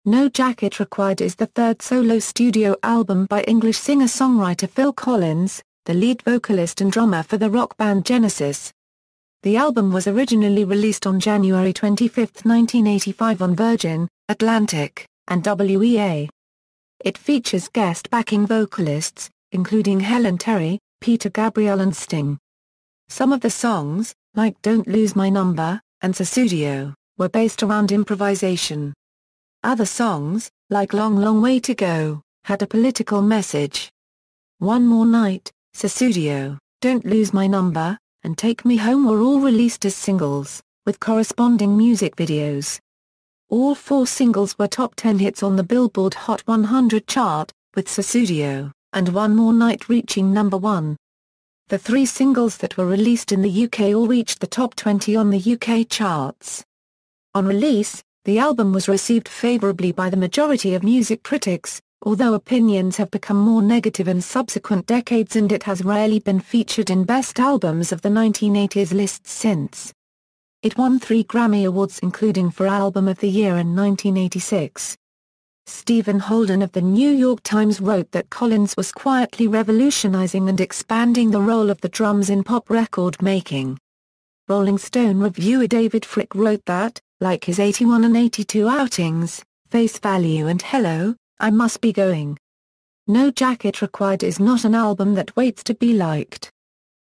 No Jacket Required is the third solo studio album by English singer-songwriter Phil Collins, the lead vocalist and drummer for the rock band Genesis. The album was originally released on January 25, 1985 on Virgin, Atlantic, and WEA. It features guest backing vocalists, including Helen Terry, Peter Gabriel and Sting. Some of the songs, like Don't Lose My Number, and Sussudio, were based around improvisation. Other songs, like Long Long Way to Go, had a political message. One More Night, Sussudio, Don't Lose My Number, and Take Me Home were all released as singles, with corresponding music videos. All four singles were top 10 hits on the Billboard Hot 100 chart, with Sussudio and One More Night reaching number 1. The three singles that were released in the UK all reached the top 20 on the UK charts. On release, the album was received favourably by the majority of music critics, although opinions have become more negative in subsequent decades and it has rarely been featured in best albums of the 1980s lists since. It won 3 Grammy Awards including for Album of the Year in 1986. Stephen Holden of the New York Times wrote that Collins was quietly revolutionizing and expanding the role of the drums in pop record making. Rolling Stone reviewer David Fricke wrote that, like his 81 and 82 outings, Face Value and Hello, I Must Be Going. No Jacket Required is not an album that waits to be liked.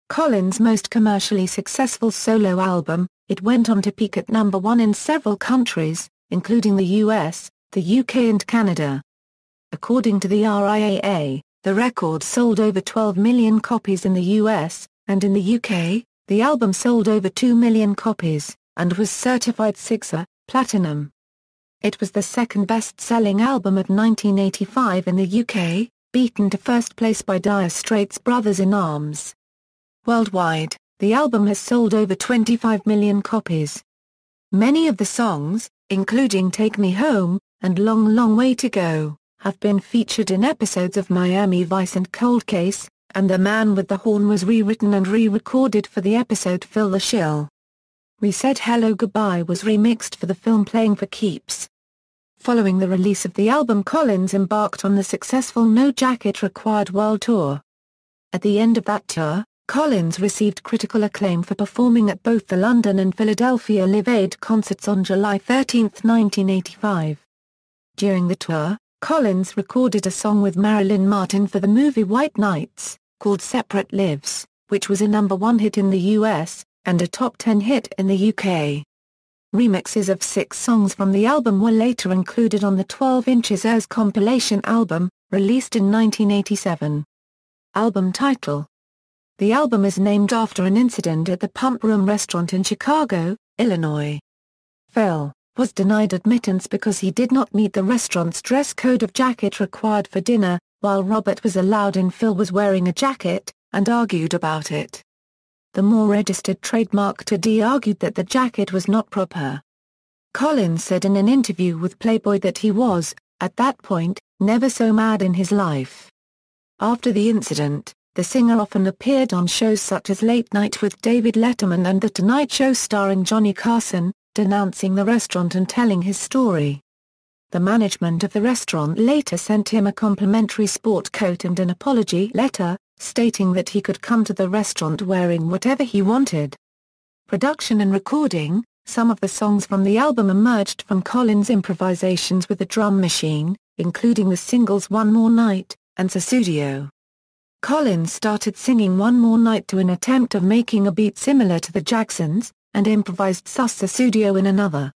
Collins' most commercially successful solo album, it went on to peak at number 1 in several countries, including the US, the UK and Canada. According to the RIAA, the record sold over 12 million copies in the US, and in the UK, the album sold over 2 million copies, and was certified 6A, Platinum. It was the second best-selling album of 1985 in the UK, beaten to first place by Dire Straits' Brothers in Arms. Worldwide, the album has sold over 25 million copies. Many of the songs, including Take Me Home, and Long Long Way to Go, have been featured in episodes of Miami Vice and Cold Case, and The Man with the Horn was rewritten and re-recorded for the episode Phil the Shill. We Said Hello Goodbye was remixed for the film Playing for Keeps. Following the release of the album, Collins embarked on the successful No Jacket Required World Tour. At the end of that tour, Collins received critical acclaim for performing at both the London and Philadelphia Live Aid concerts on July 13, 1985. During the tour, Collins recorded a song with Marilyn Martin for the movie White Nights, called Separate Lives, which was a number 1 hit in the US, and a top 10 hit in the UK. Remixes of 6 songs from the album were later included on the 12 Inches Airs compilation album, released in 1987. Album title. The album is named after an incident at the Pump Room restaurant in Chicago, Illinois. Phil was denied admittance because he did not meet the restaurant's dress code of jacket required for dinner, while Robert was allowed in. Phil was wearing a jacket, and argued about it. The more registered trademark Teddy argued that the jacket was not proper. Collins said in an interview with Playboy that he was, at that point, never so mad in his life. After the incident, the singer often appeared on shows such as Late Night with David Letterman and The Tonight Show starring Johnny Carson, denouncing the restaurant and telling his story. The management of the restaurant later sent him a complimentary sport coat and an apology letter, stating that he could come to the restaurant wearing whatever he wanted. Production and recording. Some of the songs from the album emerged from Collins' improvisations with a drum machine, including the singles One More Night and Sussudio. Collins started singing One More Night to an attempt of making a beat similar to the Jacksons, and improvised Sussudio in another.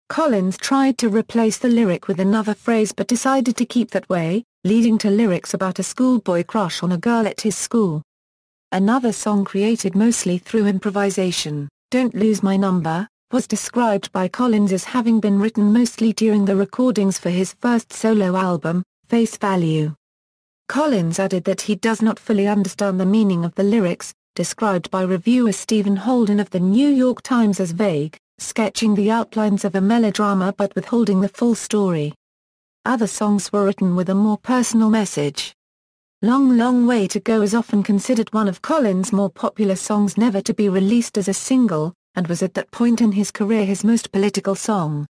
Collins tried to replace the lyric with another phrase but decided to keep that way, leading to lyrics about a schoolboy crush on a girl at his school. Another song created mostly through improvisation, Don't Lose My Number, was described by Collins as having been written mostly during the recordings for his first solo album, Face Value. Collins added that he does not fully understand the meaning of the lyrics, described by reviewer Stephen Holden of the New York Times as vague, sketching the outlines of a melodrama but withholding the full story. Other songs were written with a more personal message. Long Long Way to Go is often considered one of Collins' more popular songs never to be released as a single, and was at that point in his career his most political song.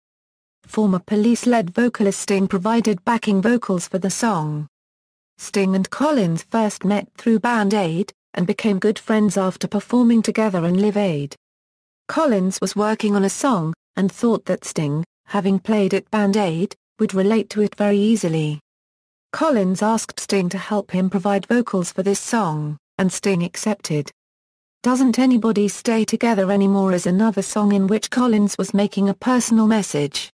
former Police-led vocalist Sting provided backing vocals for the song. Sting and Collins first met through Band Aid, and became good friends after performing together in Live Aid. Collins was working on a song, and thought that Sting, having played at Band Aid, would relate to it very easily. Collins asked Sting to help him provide vocals for this song, and Sting accepted. Doesn't Anybody Stay Together Anymore is another song in which Collins was making a personal message.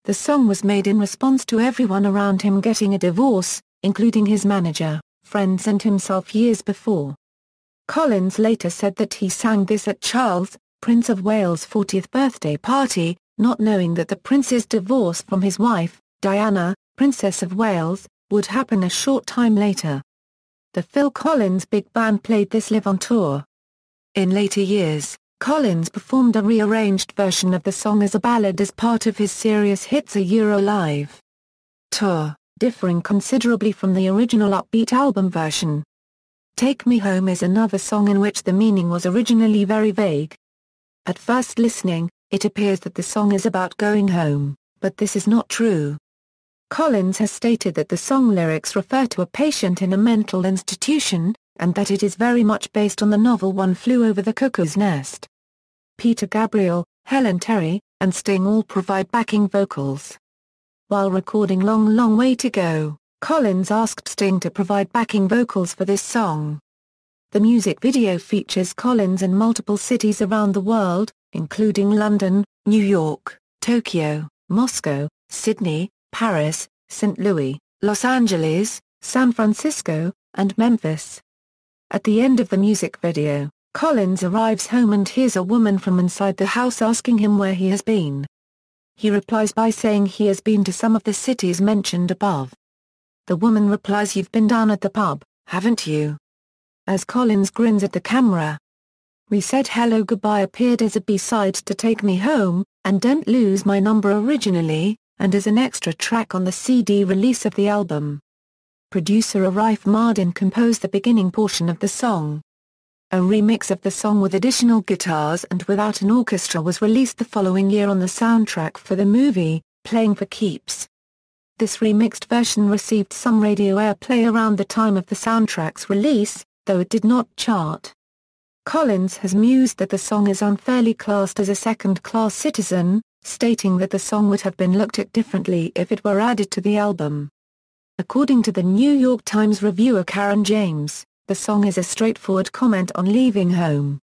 The song was made in response to everyone around him getting a divorce, including his manager, friends and himself years before. Collins later said that he sang this at Charles, Prince of Wales' 40th birthday party, not knowing that the prince's divorce from his wife, Diana, Princess of Wales, would happen a short time later. The Phil Collins Big Band played this live on tour. In later years, Collins performed a rearranged version of the song as a ballad as part of his Serious Hits a Euro Live tour, differing considerably from the original upbeat album version. Take Me Home is another song in which the meaning was originally very vague. At first listening, it appears that the song is about going home, but this is not true. Collins has stated that the song lyrics refer to a patient in a mental institution, and that it is very much based on the novel One Flew Over the Cuckoo's Nest. Peter Gabriel, Helen Terry, and Sting all provide backing vocals. While recording Long Long Way to Go, Collins asked Sting to provide backing vocals for this song. The music video features Collins in multiple cities around the world, including London, New York, Tokyo, Moscow, Sydney, Paris, St. Louis, Los Angeles, San Francisco, and Memphis. At the end of the music video, Collins arrives home and hears a woman from inside the house asking him where he has been. He replies by saying he has been to some of the cities mentioned above. The woman replies, "You've been down at the pub, haven't you?" As Collins grins at the camera. We Said Hello Goodbye appeared as a B-side to Take Me Home, and Don't Lose My Number originally, and as an extra track on the CD release of the album. Producer Arif Mardin composed the beginning portion of the song. A remix of the song with additional guitars and without an orchestra was released the following year on the soundtrack for the movie, Playing for Keeps. This remixed version received some radio airplay around the time of the soundtrack's release, though it did not chart. Collins has mused that the song is unfairly classed as a second-class citizen, stating that the song would have been looked at differently if it were added to the album. According to the New York Times reviewer Karen James, the song is a straightforward comment on leaving home.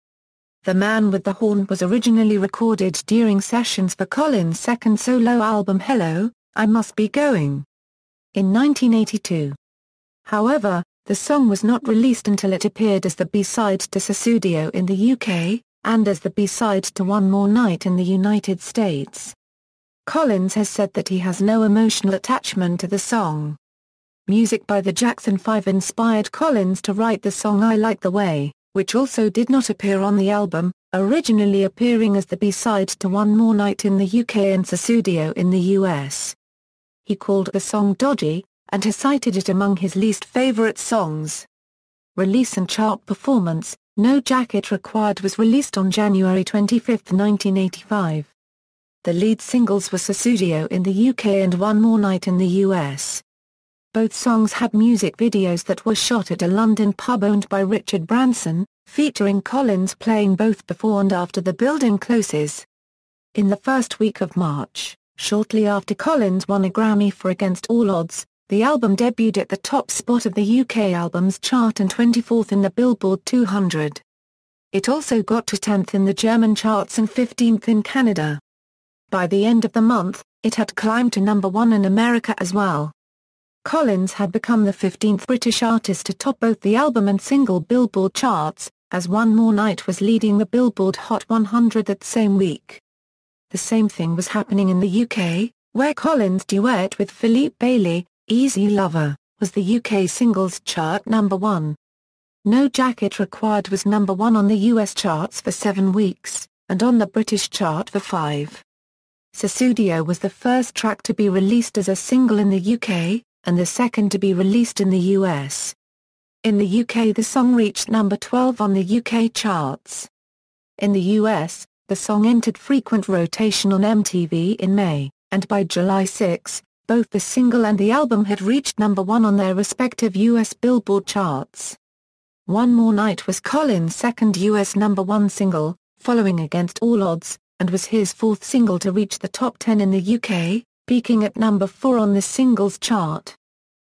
The Man with the Horn was originally recorded during sessions for Collins' second solo album Hello, I Must Be Going, in 1982. However, the song was not released until it appeared as the B-side to Sussudio in the UK, and as the B-side to One More Night in the United States. Collins has said that he has no emotional attachment to the song. Music by the Jackson 5 inspired Collins to write the song I Like the Way, which also did not appear on the album, originally appearing as the B-side to One More Night in the UK and Sussudio in the US. He called the song dodgy, and has cited it among his least favorite songs. Release and chart performance: No Jacket Required was released on January 25, 1985. The lead singles were Sussudio in the UK and One More Night in the US. Both songs had music videos that were shot at a London pub owned by Richard Branson, featuring Collins playing both before and after the building closes. In the first week of March, shortly after Collins won a Grammy for Against All Odds, the album debuted at the top spot of the UK Albums Chart and 24th in the Billboard 200. It also got to 10th in the German charts and 15th in Canada. By the end of the month, it had climbed to number 1 in America as well. Collins had become the 15th British artist to top both the album and single Billboard charts, as One More Night was leading the Billboard Hot 100 that same week. The same thing was happening in the UK, where Collins' duet with Philippe Bailey, Easy Lover, was the UK singles chart number 1. No Jacket Required was number 1 on the US charts for 7 weeks, and on the British chart for 5. Sussudio was the first track to be released as a single in the UK, and the second to be released in the US. In the UK the song reached number 12 on the UK charts. In the US, the song entered frequent rotation on MTV in May, and by July 6, both the single and the album had reached #1 on their respective U.S. Billboard charts. One More Night was Collins' second U.S. #1 single, following Against All Odds, and was his fourth single to reach the top 10 in the UK, peaking at #4 on the singles chart.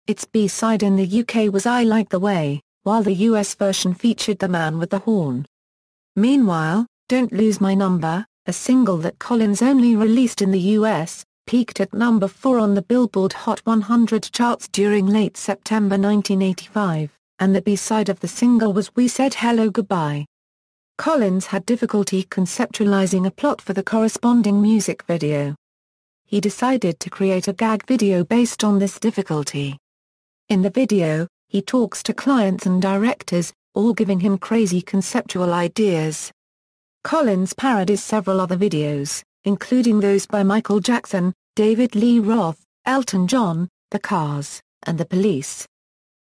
Its B-side in the UK was I Like the Way, while the US version featured The Man with the Horn. Meanwhile, Don't Lose My Number, a single that Collins only released in the US, peaked at #4 on the Billboard Hot 100 charts during late September 1985, and the B-side of the single was We Said Hello Goodbye. Collins had difficulty conceptualizing a plot for the corresponding music video. He decided to create a gag video based on this difficulty. In the video, he talks to clients and directors, all giving him crazy conceptual ideas. Collins parodies several other videos, including those by Michael Jackson, David Lee Roth, Elton John, The Cars, and The Police.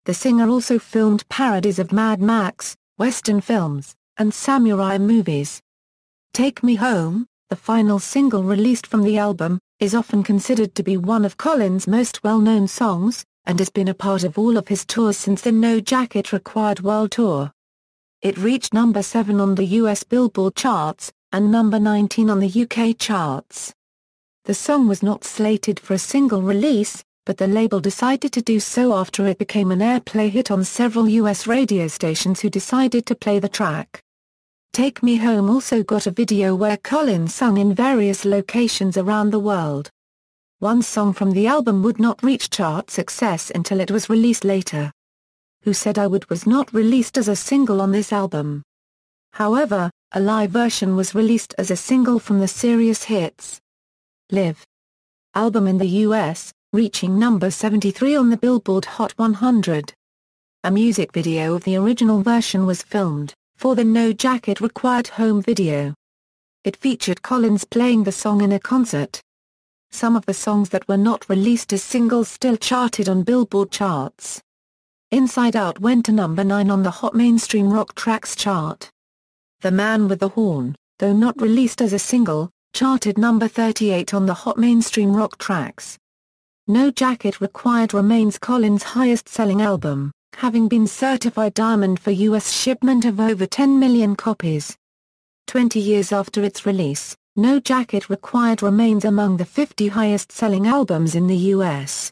The singer also filmed parodies of Mad Max, Western films, and samurai movies. Take Me Home, the final single released from the album, is often considered to be one of Collins' most well-known songs, and has been a part of all of his tours since the No Jacket Required World Tour. It reached #7 on the US Billboard charts, and #19 on the UK charts. The song was not slated for a single release, but the label decided to do so after it became an airplay hit on several US radio stations who decided to play the track. Take Me Home also got a video where Collins sung in various locations around the world. One song from the album would not reach chart success until it was released later. Who Said I Would was not released as a single on this album. However, a live version was released as a single from the Serious Hits Live album in the US, reaching number 73 on the Billboard Hot 100. A music video of the original version was filmed for the No Jacket Required home video. It featured Collins playing the song in a concert. Some of the songs that were not released as singles still charted on Billboard charts. Inside Out went to number 9 on the Hot Mainstream Rock Tracks chart. The Man with the Horn, though not released as a single, charted number 38 on the Hot Mainstream Rock Tracks. No Jacket Required remains Collins' highest-selling album, having been certified diamond for U.S. shipment of over 10 million copies. 20 years after its release, No Jacket Required remains among the 50 highest-selling albums in the U.S.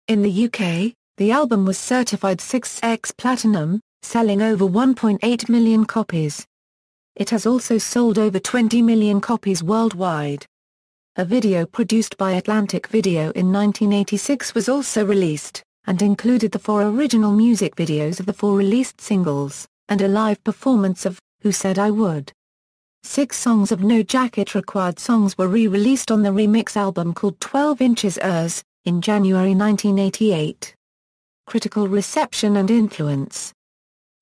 In the UK, the album was certified 6x Platinum, selling over 1.8 million copies. It has also sold over 20 million copies worldwide. A video produced by Atlantic Video in 1986 was also released, and included the 4 original music videos of the 4 released singles, and a live performance of Who Said I Would. 6 songs of No Jacket Required songs were re-released on the remix album called 12 Inches Ers, in January 1988. Critical reception and influence.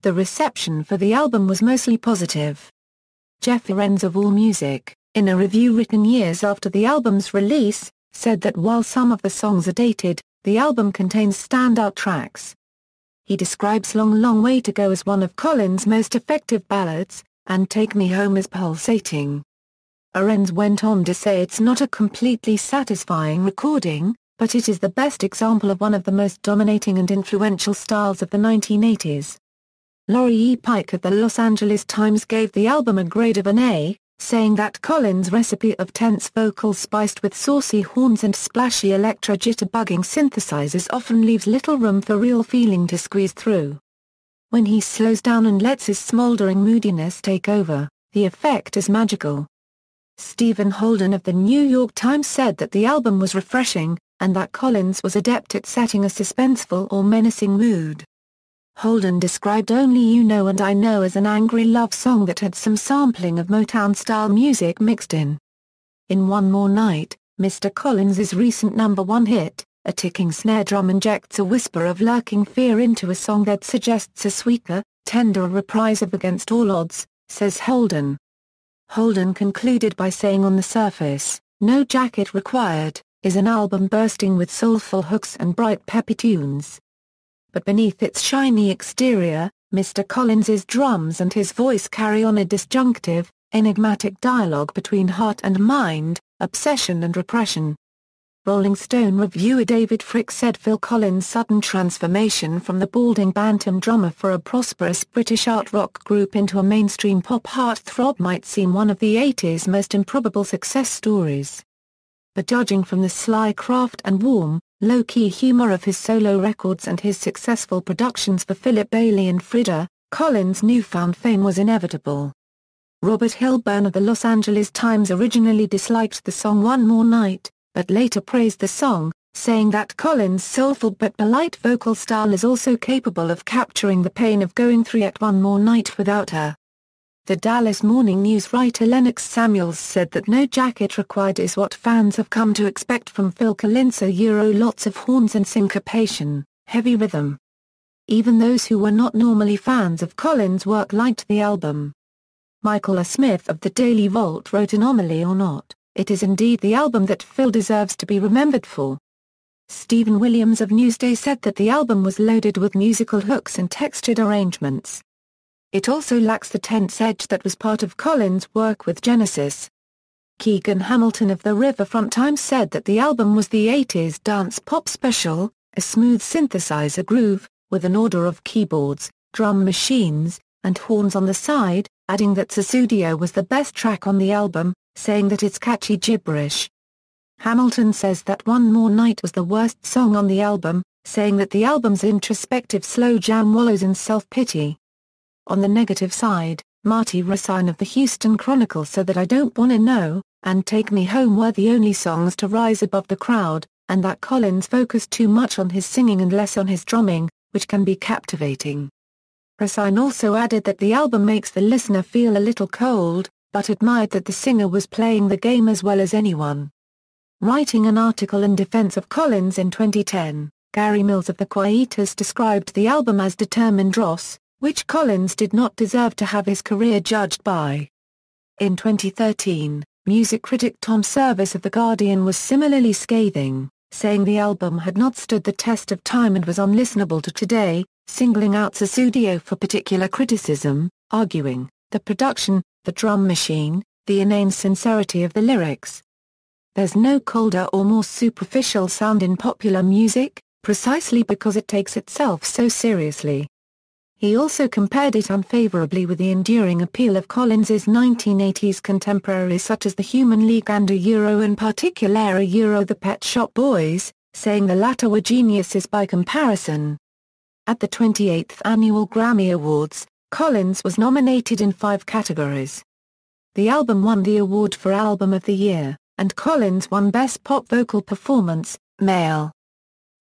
The reception for the album was mostly positive. Jeff Lorenz of AllMusic, in a review written years after the album's release, said that while some of the songs are dated, the album contains standout tracks. He describes Long Long Way to Go as one of Collins' most effective ballads, and Take Me Home as pulsating. Lorenz went on to say it's not a completely satisfying recording, but it is the best example of one of the most dominating and influential styles of the 1980s. Laurie E. Pike of the Los Angeles Times gave the album a grade of an A, saying that Collins' recipe of tense vocals spiced with saucy horns and splashy electro-jitterbugging synthesizers often leaves little room for real feeling to squeeze through. When he slows down and lets his smoldering moodiness take over, the effect is magical. Stephen Holden of the New York Times said that the album was refreshing, and that Collins was adept at setting a suspenseful or menacing mood. Holden described Only You Know and I Know as an angry love song that had some sampling of Motown-style music mixed in. In One More Night, Mr. Collins' recent #1 hit, a ticking snare drum injects a whisper of lurking fear into a song that suggests a sweeter, tenderer reprise of Against All Odds, says Holden. Holden concluded by saying on the surface, No Jacket Required, is an album bursting with soulful hooks and bright peppy tunes. But beneath its shiny exterior, Mr. Collins's drums and his voice carry on a disjunctive, enigmatic dialogue between heart and mind, obsession and repression, Rolling Stone reviewer David Fricke said Phil Collins' sudden transformation from the balding bantam drummer for a prosperous British art rock group into a mainstream pop heartthrob might seem one of the 80s most improbable success stories. But judging from the sly craft and warm, low-key humor of his solo records and his successful productions for Philip Bailey and Frida, Collins' newfound fame was inevitable. Robert Hilburn of the Los Angeles Times originally disliked the song One More Night, but later praised the song, saying that Collins' soulful but polite vocal style is also capable of capturing the pain of going through yet one more night without her. The Dallas Morning News writer Lennox Samuels said that No Jacket Required is what fans have come to expect from Phil Collins, lots of horns and syncopation, heavy rhythm. Even those who were not normally fans of Collins' work liked the album. Michael A. Smith of the Daily Vault wrote, Anomaly or not, it is indeed the album that Phil deserves to be remembered for. Stephen Williams of Newsday said that the album was loaded with musical hooks and textured arrangements. It also lacks the tense edge that was part of Collins' work with Genesis. Keegan Hamilton of the Riverfront Times said that the album was the 80s dance pop special, a smooth synthesizer groove, with an order of keyboards, drum machines, and horns on the side, adding that Sussudio was the best track on the album, saying that it's catchy gibberish. Hamilton says that One More Night was the worst song on the album, saying that the album's introspective slow jam wallows in self-pity. On the negative side, Marty Russin of the Houston Chronicle said that I Don't Wanna Know, and Take Me Home were the only songs to rise above the crowd, and that Collins focused too much on his singing and less on his drumming, which can be captivating. Russin also added that the album makes the listener feel a little cold, but admired that the singer was playing the game as well as anyone. Writing an article in defense of Collins in 2010, Gary Mills of The Quietus described the album as determined dross, which Collins did not deserve to have his career judged by. In 2013, music critic Tom Service of The Guardian was similarly scathing, saying the album had not stood the test of time and was unlistenable to today, singling out Sussudio for particular criticism, arguing, the production, the drum machine, the inane sincerity of the lyrics. There's no colder or more superficial sound in popular music, precisely because it takes itself so seriously. He also compared it unfavorably with the enduring appeal of Collins's 1980s contemporaries such as the Human League and in particular the Pet Shop Boys, saying the latter were geniuses by comparison. At the 28th Annual Grammy Awards, Collins was nominated in 5 categories. The album won the award for Album of the Year, and Collins won Best Pop Vocal Performance, Male.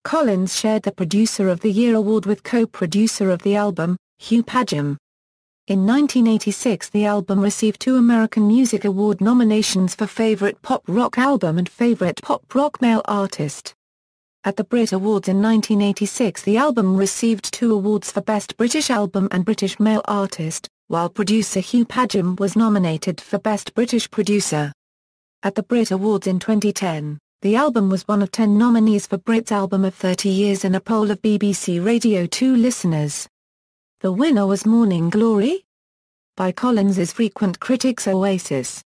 Collins shared the Producer of the Year award with co-producer of the album, Hugh Padgham. In 1986 the album received 2 American Music Award nominations for Favorite Pop Rock Album and Favorite Pop Rock Male Artist. At the Brit Awards in 1986 the album received 2 awards for Best British Album and British Male Artist, while producer Hugh Padgham was nominated for Best British Producer. At the Brit Awards in 2010, the album was one of 10 nominees for Brit's Album of 30 Years in a poll of BBC Radio 2 listeners. The winner was Morning Glory? By Collins's frequent critics Oasis.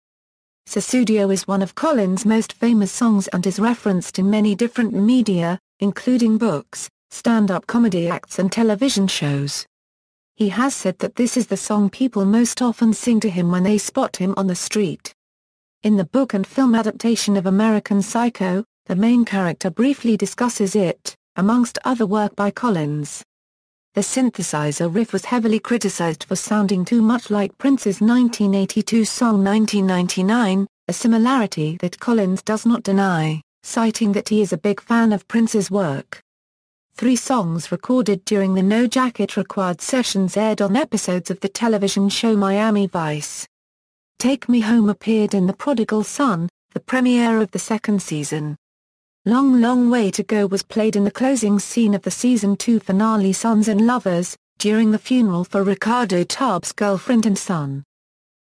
Sussudio is one of Collins' most famous songs and is referenced in many different media, including books, stand-up comedy acts and television shows. He has said that this is the song people most often sing to him when they spot him on the street. In the book and film adaptation of American Psycho, the main character briefly discusses it, amongst other work by Collins. The synthesizer riff was heavily criticized for sounding too much like Prince's 1982 song 1999, a similarity that Collins does not deny, citing that he is a big fan of Prince's work. 3 songs recorded during the No Jacket Required sessions aired on episodes of the television show Miami Vice. Take Me Home appeared in The Prodigal Son, the premiere of the 2nd season. Long Long Way to Go was played in the closing scene of the season 2 finale Sons and Lovers, during the funeral for Ricardo Tubbs' girlfriend and son.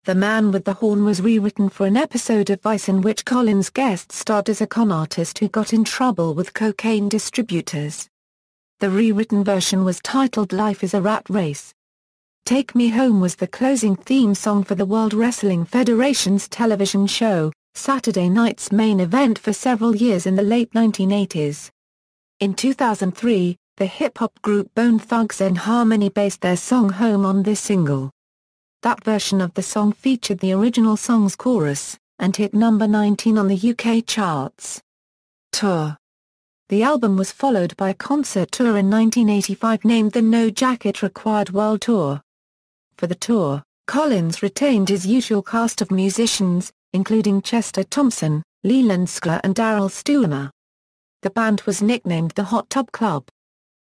The Man with the Horn was rewritten for an episode of Vice in which Collins guest starred as a con artist who got in trouble with cocaine distributors. The rewritten version was titled Life is a Rat Race. Take Me Home was the closing theme song for the World Wrestling Federation's television show, Saturday night's main event for several years in the late 1980s. In 2003, the hip-hop group Bone Thugs-n-Harmony based their song Home on this single. That version of the song featured the original song's chorus, and hit number 19 on the UK charts. Tour. The album was followed by a concert tour in 1985 named the No Jacket Required World Tour. For the tour, Collins retained his usual cast of musicians, including Chester Thompson, Leland Sklar and Daryl Stuermer. The band was nicknamed the Hot Tub Club.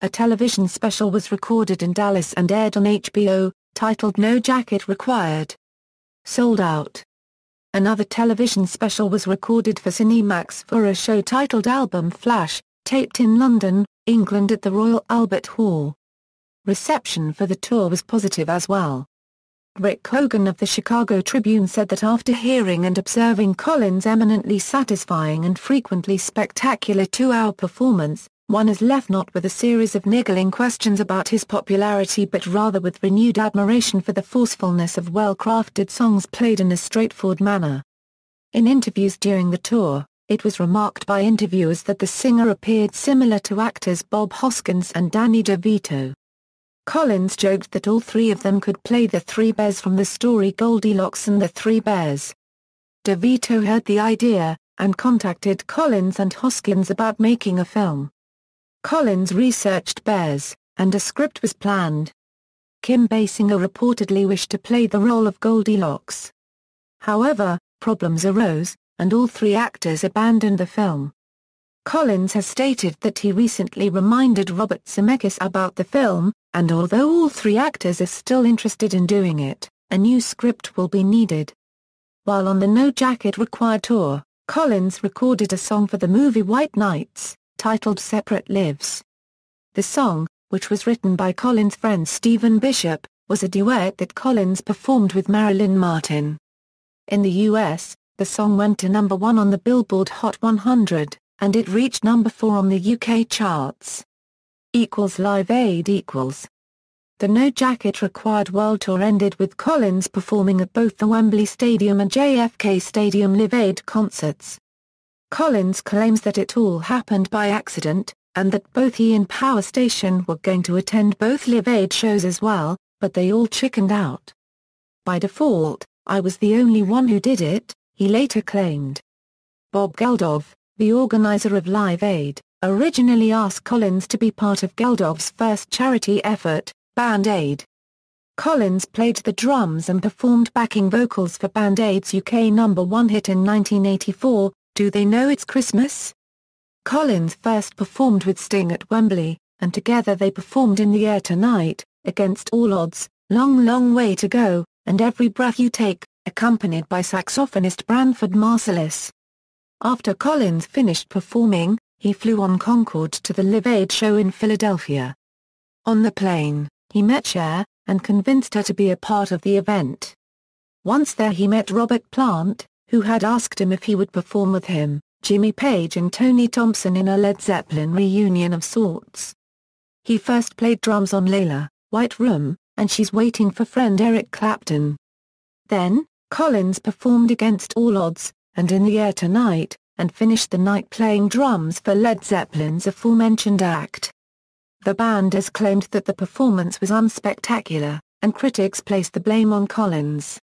A television special was recorded in Dallas and aired on HBO, titled No Jacket Required. Sold out. Another television special was recorded for Cinemax for a show titled Album Flash, taped in London, England at the Royal Albert Hall. Reception for the tour was positive as well. Rick Hogan of the Chicago Tribune said that after hearing and observing Collins' eminently satisfying and frequently spectacular two-hour performance, one is left not with a series of niggling questions about his popularity but rather with renewed admiration for the forcefulness of well-crafted songs played in a straightforward manner. In interviews during the tour, it was remarked by interviewers that the singer appeared similar to actors Bob Hoskins and Danny DeVito. Collins joked that all three of them could play the three bears from the story Goldilocks and the Three Bears. DeVito heard the idea, and contacted Collins and Hoskins about making a film. Collins researched bears, and a script was planned. Kim Basinger reportedly wished to play the role of Goldilocks. However, problems arose, and all three actors abandoned the film. Collins has stated that he recently reminded Robert Zemeckis about the film, and although all three actors are still interested in doing it, a new script will be needed. While on the No Jacket Required tour, Collins recorded a song for the movie White Nights, titled Separate Lives. The song, which was written by Collins' friend Stephen Bishop, was a duet that Collins performed with Marilyn Martin. In the US, the song went to number 1 on the Billboard Hot 100, and it reached number 4 on the UK charts. Live Aid equals. The No Jacket Required World Tour ended with Collins performing at both the Wembley Stadium and JFK Stadium Live Aid concerts. Collins claims that it all happened by accident, and that both he and Power Station were going to attend both Live Aid shows as well, but they all chickened out. By default, I was the only one who did it, he later claimed. Bob Geldof, the organizer of Live Aid, originally asked Collins to be part of Geldof's first charity effort, Band Aid. Collins played the drums and performed backing vocals for Band Aid's UK #1 hit in 1984, Do They Know It's Christmas? Collins first performed with Sting at Wembley, and together they performed In the Air Tonight, Against All Odds, Long Long Way to Go, and Every Breath You Take, accompanied by saxophonist Branford Marsalis. After Collins finished performing, he flew on Concorde to the Live Aid show in Philadelphia. On the plane, he met Cher, and convinced her to be a part of the event. Once there he met Robert Plant, who had asked him if he would perform with him, Jimmy Page and Tony Thompson in a Led Zeppelin reunion of sorts. He first played drums on Layla, White Room, and She's Waiting for Friend Eric Clapton. Then, Collins performed Against All Odds, and In the Air Tonight, and finished the night playing drums for Led Zeppelin's aforementioned act. The band has claimed that the performance was unspectacular, and critics placed the blame on Collins.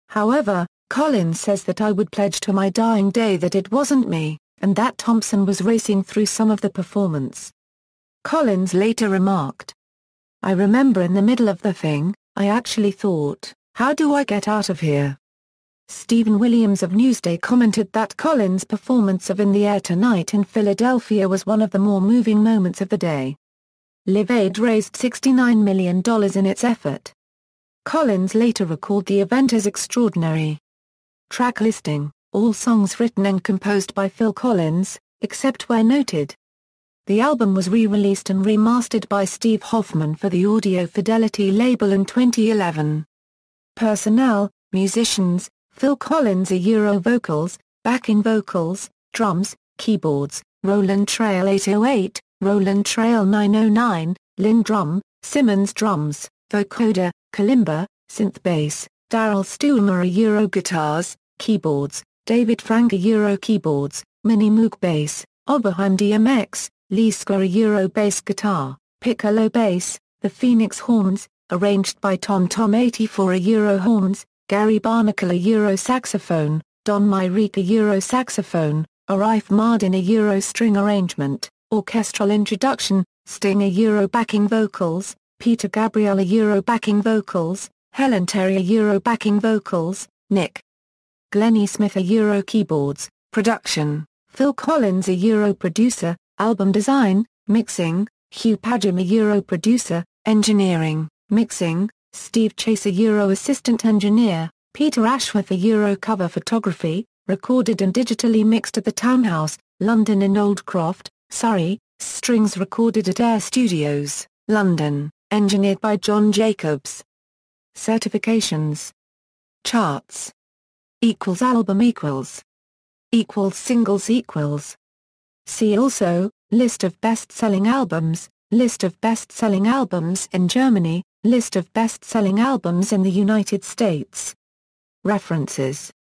However, Collins says that I would pledge to my dying day that it wasn't me, and that Thompson was racing through some of the performance. Collins later remarked, I remember in the middle of the thing, I actually thought, how do I get out of here? Stephen Williams of Newsday commented that Collins' performance of In the Air Tonight in Philadelphia was one of the more moving moments of the day. Live Aid raised $69 million in its effort. Collins later recalled the event as extraordinary. Track listing: all songs written and composed by Phil Collins, except where noted. The album was re-released and remastered by Steve Hoffman for the Audio Fidelity label in 2011. Personnel: musicians, Phil Collins vocals, backing vocals, drums, keyboards, Roland Trail 808, Roland Trail 909, Lynn drum, Simmons drums, vocoder, kalimba, synth bass, Daryl Stuermer guitars, keyboards, David Franke Euro keyboards, Mini Moog bass, Oberheim DMX, Lee Sklar Euro bass guitar, piccolo bass, the Phoenix horns, arranged by Tom 84 Euro horns, Gary Barnacle Euro saxophone, Don Myrick Euro saxophone, Arif Mardin Euro string arrangement, orchestral introduction, Sting Euro backing vocals, Peter Gabriel Euro backing vocals, Helen Terry Euro backing vocals, Nick Glennie Smith Euro keyboards, production, Phil Collins Euro producer, album design, mixing, Hugh Padgham Euro producer, engineering, mixing, Steve Chase Euro assistant engineer, Peter Ashworth Euro cover photography, recorded and digitally mixed at the Townhouse, London in Old Croft, Surrey, strings recorded at Air Studios, London, engineered by John Jacobs. Certifications. Charts. Album singles. See also, List of best-selling albums, List of best-selling albums in Germany, List of best-selling albums in the United States. References